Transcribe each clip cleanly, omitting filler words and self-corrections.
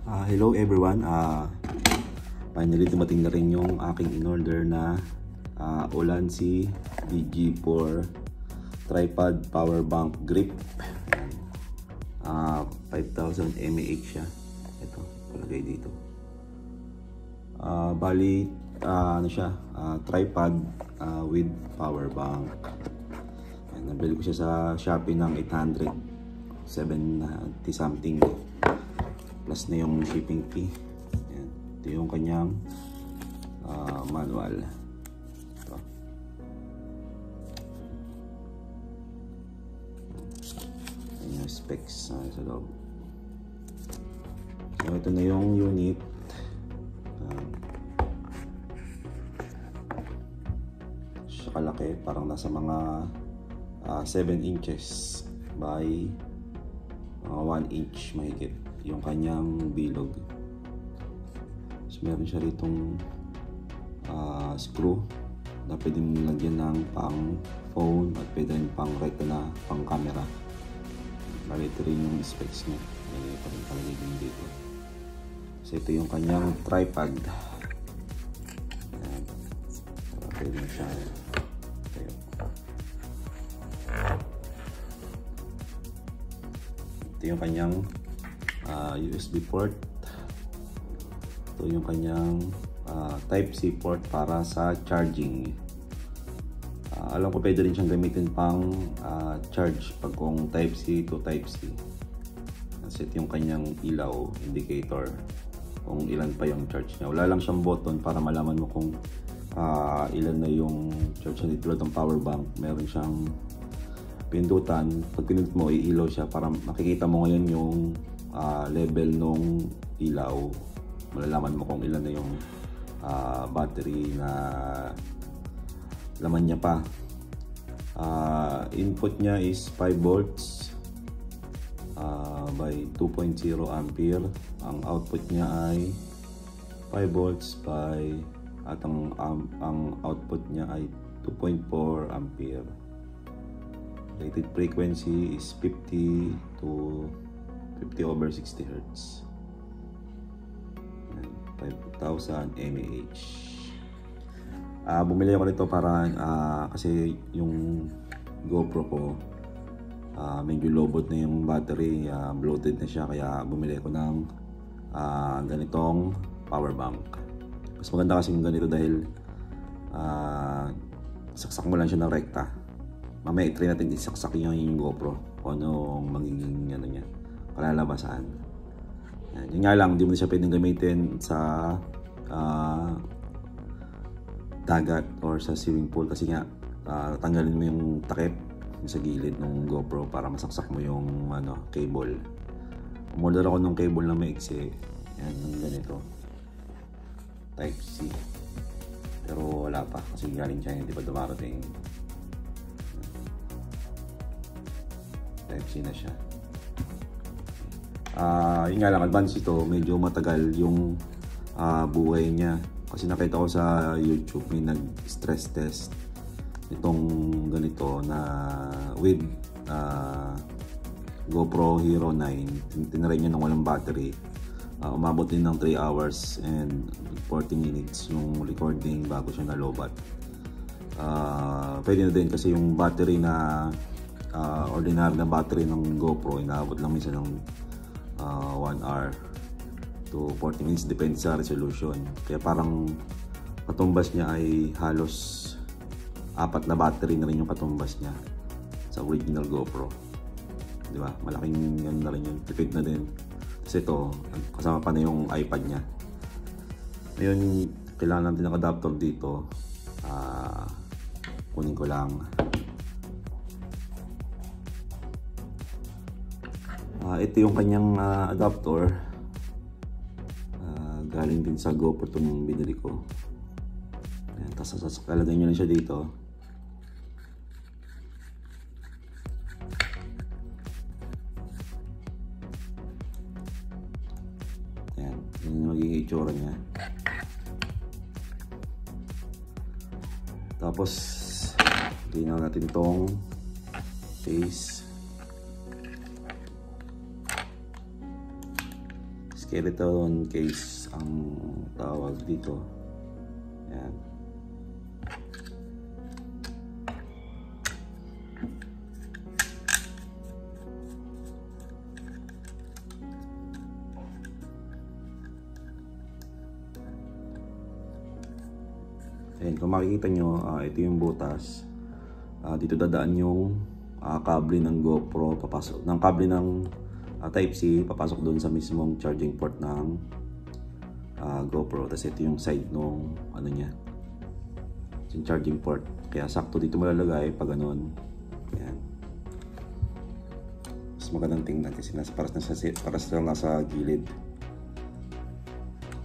Hello everyone. Finally dumating na rin yung aking in-order na Ulanzi DG4 tripod power bank grip. 5000 mAh siya. Ito, palagay dito. Bali ano siya, tripod with power bank. Nabili ko siya sa Shopee ng 870 something. Plus na yung shipping fee. Ayan. Ito yung kanyang manual. Ito. Ayan yung specs sa loob. So ito na yung unit. Siya kalaki, parang nasa mga 7 inches by 1 inch mahigit yung kanyang bilog. So meron siya ritong screw na pwede mong lagyan ng pang phone at pwede rin pang retina, pang camera. Bali ito rin yung specs niya. May palagay din dito. So ito yung kanyang tripod. Ayan. Pwede mo siya tayo. Ito yung kanyang USB port. Ito yung kanyang Type-C port para sa charging. Alam ko pwede rin siyang gamitin pang charge pag kung Type-C to Type-C. Kasi ito yung kanyang ilaw indicator kung ilan pa yung charge niya. Wala lang siyang button para malaman mo kung ilan na yung charge niya. Tulad ng power bank, meron siyang pindutan. Pag pinindot mo, iilaw siya para makikita mo ngayon yung level nung ilaw. Malalaman mo kung ilan na yung battery na laman niya pa. Input niya is 5 volts by 2.0 ampere. Ang output niya ay 5 volts by at ang output niya ay 2.4 ampere. Rated frequency is 50 over 60 Hz. 5000 mAh. Bumili ako nito para kasi yung GoPro ko medyo lowbat na yung battery, bloated na siya, kaya bumili ako ng ganitong power bank. Mas maganda kasi yung ganito dahil saksak mo lang siya ng rekta. Mamaya i-try natin isaksak yung GoPro kung anong magiging ano niya, kalalabasan. Yun nga lang, hindi mo siya pwedeng gamitin sa dagat or sa swimming pool kasi nga tanggalin mo yung takip sa gilid ng GoPro para masaksak mo yung cable. Umorder ako ng cable na maiksi. Yan, yung ganito. Type-C. Pero wala pa kasi galing China, hindi pa dumarating. Type-C na siya. Yun nga lang, advance ito, medyo matagal yung buhay niya. Kasi nakita ko sa YouTube may nag-stress test itong ganito na with GoPro Hero 9. Tinry niya ng walang battery. Umabot din ng 3 hours and 40 minutes yung recording bago siya nalobat. Pwede na din kasi yung battery na ordinary na battery ng GoPro inaabot lang minsan ng 1 hour to 40 minutes, depende sa resolution. Kaya parang katumbas niya ay halos 4 na battery na rin yung katumbas niya sa original GoPro. Di ba? Malaking yan na rin yung tipid na din. Kasi ito, kasama pa na yung iPad niya. Ngayon, kailangan natin ng adapter dito. Kunin ko lang. Ito yung kanyang adapter. Galing din sa GoPro itong binili ko. Ayan, tapos lalagay nyo lang siya dito. Ayan, yun yung magiging itsura niya. Tapos tingnan natin itong case. skeleton case ang tawag dito. Yan. Ayan, kung makikita nyo, ito yung butas. Dito dadaan yung kable ng GoPro, papasok ng kable ng Type-C, papasok doon sa mismong charging port ng GoPro. Tapos ito yung side nung ano niya, yung charging port. Kaya sakto dito malalagay pag ganun. Ayan. Mas magandang tingnan kasi para silang nasa gilid.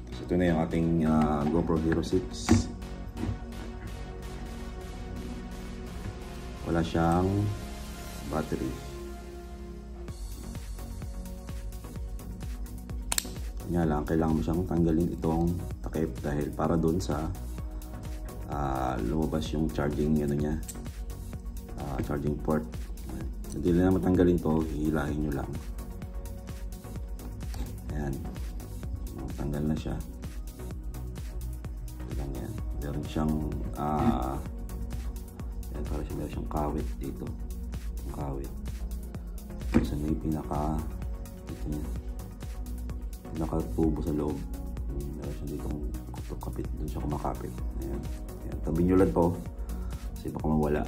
Tapos ito na yung ating GoPro Hero 6. Wala siyang battery. Kanya lang, kailangan mo siyang tanggalin itong takip dahil para doon sa lumabas yung charging ano niya, charging port. Hindi na matanggalin to, hihilahin nyo lang. Ayan, tanggal na siya. Ito lang yan. Meron siyang para siya meron siyang kawit dito, yung kawit kasi may pinaka tubo sa loob. Meron siya dito kapit, doon siya kumakapit. Ayan. Ayan. Tabi nyo lang po kasi baka mawala.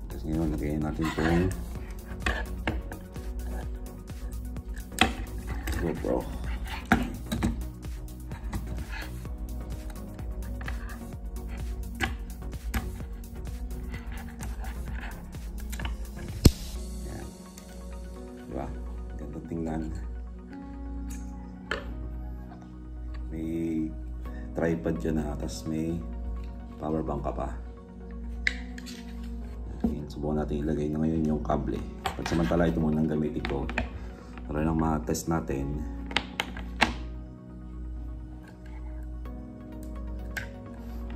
Tapos ngayon lagayin natin itong GoPro. Diba? Ganda tingnan. May tripod dyan na, tapos may power bank ka pa. Subukan natin ilagay na ngayon yung kable. Pagsamantala ito muna ang gamitin ko para lang ma-test natin.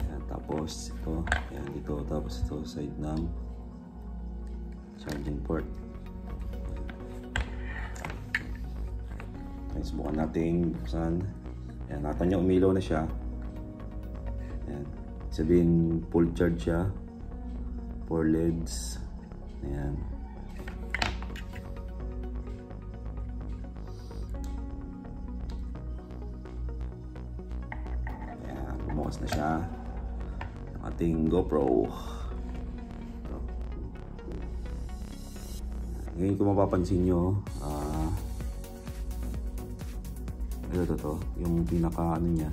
Ayan, tapos ito, ayan dito, tapos ito side ng charging port. Ayan, subukan natin buksan. Ayan, nakita nyo umilaw na siya. Ayan, sabihin full charge siya. 4 LEDs. Ayan. Ayan, bumukas na siya ang ating GoPro. Ngayon kung mapapansin nyo, ito, yung pinaka ano niya,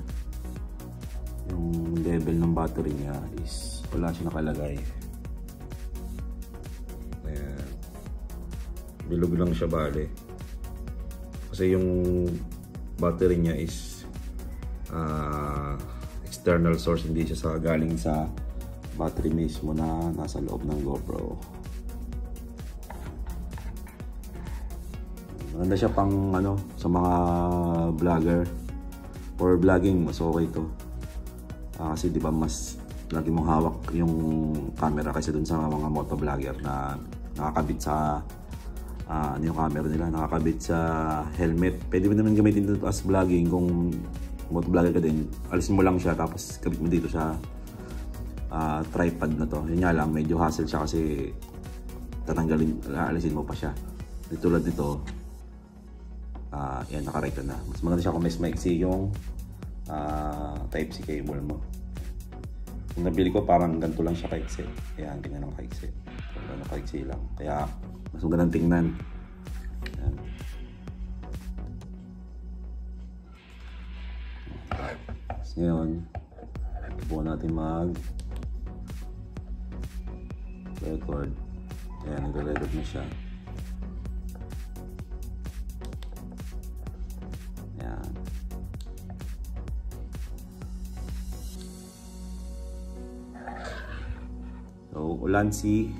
yung level ng battery niya is wala siya nakalagay. Bilog lang siya bale. Kasi yung battery niya is external source, hindi siya galing sa battery mismo na nasa loob ng GoPro. Maganda siya pang ano sa mga vlogger or vlogging, mas okay to. Kasi di ba mas lagi mong hawak yung camera kaysa dun sa mga motovlogger na nakakabit sa ano yung camera nila, nakakabit sa helmet. Pwede mo naman gamitin dito as vlogging kung motovlogger ka din. Alisin mo lang siya tapos kabit mo dito sa tripod na to. Yun nga lang, medyo hassle siya kasi tatanggalin, alisin mo pa siya. Tulad nito, yan, nakarekta na. Mas maganda siya kung mas maiksi yung Type-C cable mo. Yung nabili ko parang ganito lang siya kaiksi. Ayan, ganyan lang kaiksi. Ganyan kaiksi lang. Kaya mas magandang tingnan. Ayan. Tapos ngayon, buwan natin mag-record. Ayan, nag-record na siya. Ayan. So, Ulanzi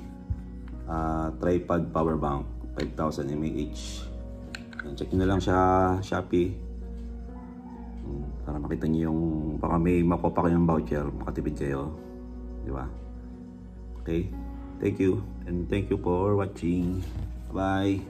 tripod power bank 5000 mAh. Check nyo na lang siya Shopee para makita nyo yung baka may makuha kayong voucher, makatipid kayo, di ba? Okay, thank you and thank you for watching. Bye.